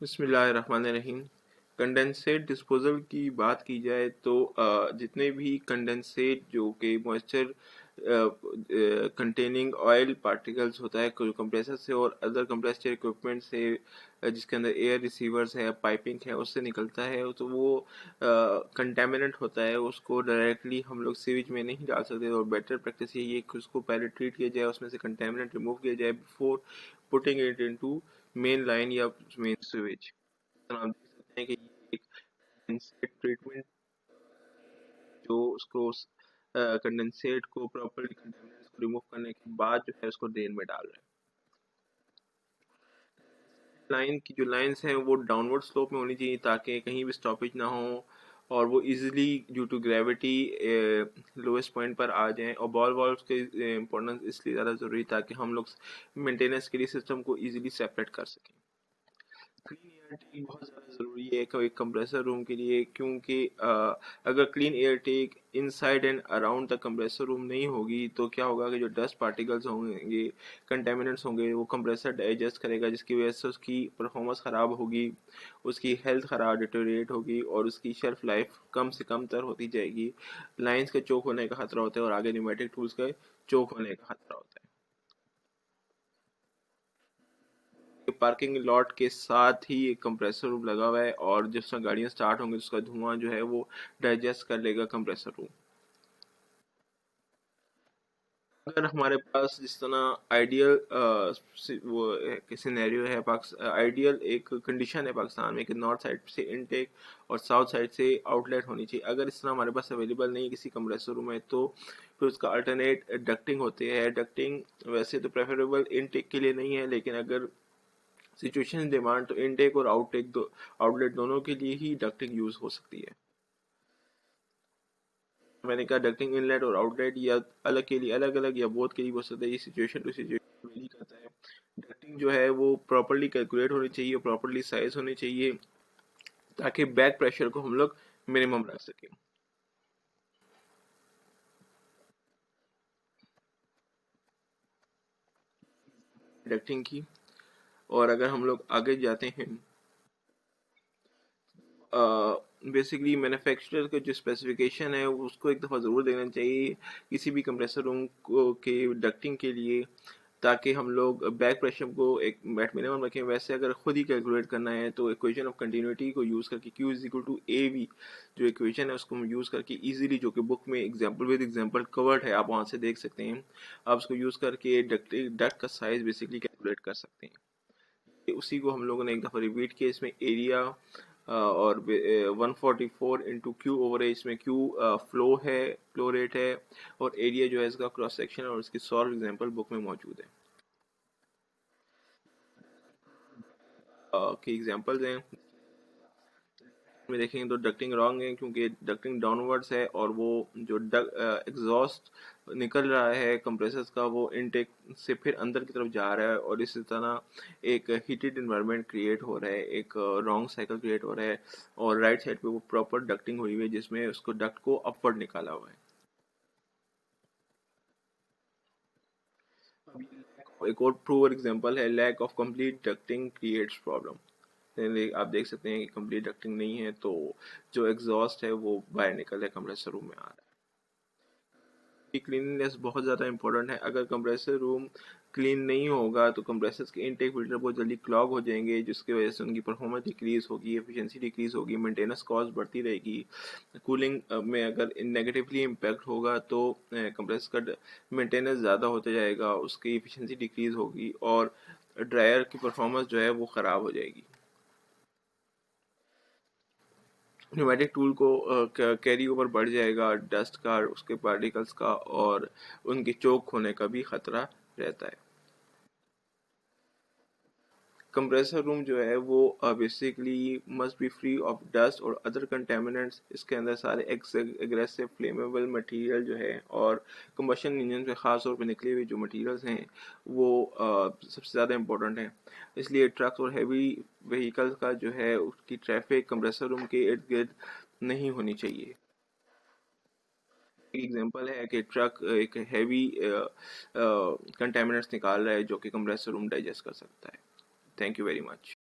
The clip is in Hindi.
बिस्मिल्लाहिर्रहमानिर्रहीम। कंडेंसेट डिस्पोजल की बात की जाए तो जितने भी कंडेंसेट जो कि मॉइस्चर कंटेनिंग ऑयल पार्टिकल्स होता है जो कंप्रेसर से और अदर कंप्रेसर इक्विपमेंट से जिसके अंदर एयर रिसीवर्स है, पाइपिंग है, उससे निकलता है, तो वो कंटेमिनेंट होता है। उसको डायरेक्टली हम लोग सीवेज में नहीं डाल सकते और बेटर प्रैक्टिस यही है कि उसको पहले ट्रीट किया जाए, उसमें से कंटेमिनेंट रिमूव किया जाए before putting it into main line या मेन सीवेज। तो आप देख सकते हैं कि ये एक कंडेंसेट ट्रीटमेंट जो उसको कंडेंसेट को प्रॉपरली कंटेमिनेंट्स को रिमूव करने के बाद जो है उसको ड्रेन में डाल रहे हैं। लाइन की जो लाइंस हैं वो डाउनवर्ड स्लोप में होनी चाहिए ताकि कहीं भी स्टॉपेज ना हो और वो easily due to gravity lowest point पर आ जाएं। और बॉल वॉल्व्स के इम्पोर्टेंस इसलिए ज़्यादा ज़रूरी है ताकि हम लोग मेंटेनेंस के लिए सिस्टम को इजीली सेपरेट कर सकें। क्लीन एयर टेक बहुत ज़्यादा ज़रूरी है एक कंप्रेसर रूम के लिए, क्योंकि अगर clean air take inside and around the compressor room नहीं होगी तो क्या होगा कि जो डस्ट पार्टिकल्स होंगे, कंटेमिनेंट्स होंगे, वो कंप्रेसर डाइजेस्ट करेगा, जिसकी वजह से उसकी परफॉर्मेंस ख़राब होगी, उसकी हेल्थ ख़राब डिटोरेट होगी और उसकी शेल्फ लाइफ कम से कम तर होती जाएगी। लाइंस के चोक होने का खतरा होता है और आगे न्यूमेटिक टूल्स के चोक होने का खतरा होता है। पार्किंग लॉट के साथ ही एक कंप्रेसर रूम लगा हुआ है और जिस समय गाड़ियां स्टार्ट होंगी तो उसका धुआं जो है वो डाइजेस्ट कर लेगा कंप्रेसर रूम। अगर हमारे पास जिस तरह आइडियल वो सिनेरियो है, आइडियल एक कंडीशन है पाकिस्तान में कि नॉर्थ साइड से इनटेक और साउथ साइड से आउटलेट होनी चाहिए। अगर इस तरह हमारे पास अवेलेबल नहीं किसी कंप्रेसर रूम में तो फिर उसका अल्टरनेट डक्टिंग होती है। डक्टिंग वैसे तो प्रेफरेबल इनटेक के लिए नहीं है, लेकिन अगर सिचुएशन डिमांड तो इनटेक और आउटलेट दोनों के लिए ही डक्टिंग यूज हो सकती है। मैंने कहा डक्टिंग इनलेट और आउटलेट या अलग के लिए अलग अलग या बोथ के लिए हो सकता है। ये सिचुएशन टू सिचुएशन वेरी करता है। डक्टिंग जो है वो प्रॉपरली कैलकुलेट होनी चाहिए, प्रॉपरली साइज होनी चाहिए ताकि बैक प्रेशर को हम लोग मिनिमम रख सकें डक्टिंग की। और अगर हम लोग आगे जाते हैं, बेसिकली मैन्युफैक्चरर का जो स्पेसिफिकेशन है उसको एक दफ़ा ज़रूर देना चाहिए किसी भी कंप्रेसर रूम को के डक्टिंग के लिए, ताकि हम लोग बैक प्रेशर को एक एट मिनिमम रखें। वैसे अगर खुद ही कैलकुलेट करना है तो इक्वेशन ऑफ कंटिन्यूटी को यूज़ करके Q is equal to A V जो इक्वेशन है उसको हम यूज़ करके इजीली, जो कि बुक में एग्जांपल विद एग्जांपल कवर्ड है, आप वहाँ से देख सकते हैं, आप उसको यूज़ करके डक्ट का साइज बेसिकली कैलकुलेट कर सकते हैं। उसी को हम लोगों ने एक दफ़ा रिपीट किया। इसमें एरिया और 144 इंटू क्यू ओवर है, इसमें क्यू फ्लो है, फ्लो रेट है, और एरिया जो है इसका क्रॉस सेक्शन और इसकी सॉल्व एग्जांपल बुक में मौजूद है। के एग्जांपल्स हैं में देखेंगे तो डक्टिंग रॉन्ग है क्योंकि डक्टिंग डाउनवर्ड्स है और वो जो एग्जॉस्ट निकल रहा है कंप्रेसर्स का वो इनटेक से फिर अंदर की तरफ जा रहा है और इसी तरह एक हीटेड इन्वायरमेंट क्रिएट हो रहा है, एक रॉन्ग साइकिल क्रिएट हो रहा है। और राइट साइड पे वो प्रॉपर डक्टिंग हुई हुई है जिसमें उसको डक्ट को अपवर्ड निकाला हुआ है। एक और प्रूवर एग्जांपल है, lack of complete ducting creates problem. आप देख सकते हैं कि कंप्लीट डक्टिंग नहीं है तो जो एग्जॉस्ट है वो बाहर निकल रहा है, कंप्रेसर रूम में आ रहा है। की क्लीनलीनेस बहुत ज़्यादा इंपॉर्टेंट है। अगर कंप्रेसर रूम क्लीन नहीं होगा तो कंप्रेसर्स के इनटेक फिल्टर बहुत जल्दी क्लॉग हो जाएंगे, जिसकी वजह से उनकी परफॉर्मेंस डिक्रीज होगी, एफिशिएंसी डिक्रीज होगी, मेंटेनेंस कॉस्ट बढ़ती रहेगी। कूलिंग में अगर नेगेटिवली इम्पैक्ट होगा तो कंप्रेसर का मेंटेनेंस ज़्यादा होता जाएगा, उसकी एफिशिएंसी डिक्रीज होगी और ड्रायर की परफॉर्मेंस जो है वो ख़राब हो जाएगी। न्यूमेटिक टूल को कैरी ओवर बढ़ जाएगा डस्ट का, उसके पार्टिकल्स का, और उनके चोक होने का भी खतरा रहता है। कंप्रेसर रूम जो है वो basically must be free of dust और अदर कंटेमिनेंट्स। इसके अंदर सारे एग्रेसिव फ्लेमेबल मटेरियल जो है और कंबशन इंजन से ख़ास तौर पे निकले हुए जो मटेरियल्स हैं वो सबसे ज़्यादा इम्पोर्टेंट हैं। इसलिए ट्रक्स और हैवी व्हीकल्स का जो है उसकी ट्रैफिक कंप्रेसर रूम के इर्द गिर्द नहीं होनी चाहिए। एग्जांपल है कि ट्रक एक हैवी कंटेमिनेंट्स निकाल रहा है जो कि कंप्रेसर रूम डाइजेस्ट कर सकता है। Thank you very much.